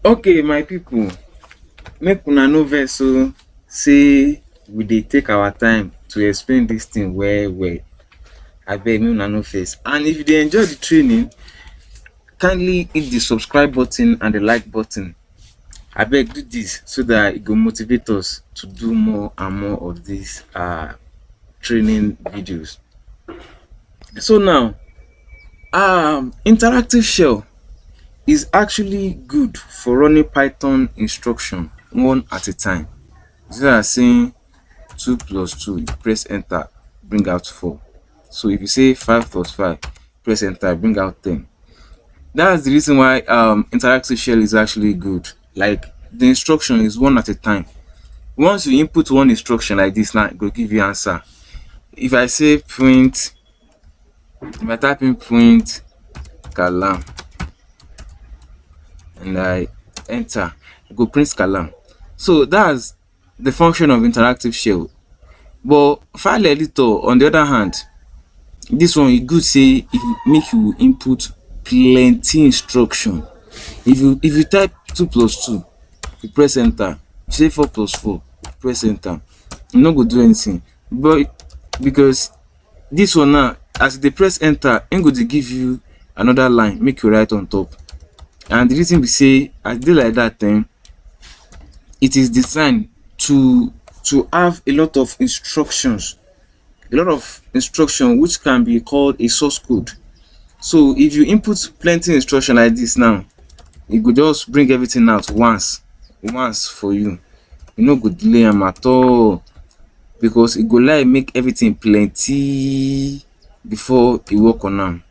Okay, my people, make una no vex so say we dey take our time to explain this thing well well. Abeg make una no vex. And if you dey enjoy the training, kindly hit the subscribe button and the like button. Abeg do this so that it go motivate us to do more and more of these training videos. So now, interactive shell is actually good for running Python instruction one at a time. Instead of saying 2 plus 2, you press enter, bring out 4. So if you say 5 plus 5, press enter, bring out 10. That's the reason why interactive shell is actually good. Like, the instruction is one at a time. Once you input one instruction like this, now it will give you answer. If I say print, if I type in print kalam and I enter, it go print kalam. So that's the function of interactive shell. But file editor, on the other hand, this one e good say it make you input plenty instruction. If you type 2 plus 2, you press enter. You say 4 plus 4, press enter. You no go do anything. But because this one now, as they press enter, im go dey give you another line make you write on top. And the reason we say as e dey like that, then it is designed to have a lot of instructions, which can be called a source code. So if you input plenty instruction like this now, it go just bring everything out once for you. You no go delay am at all, because it go like make everything plenty before you work on am.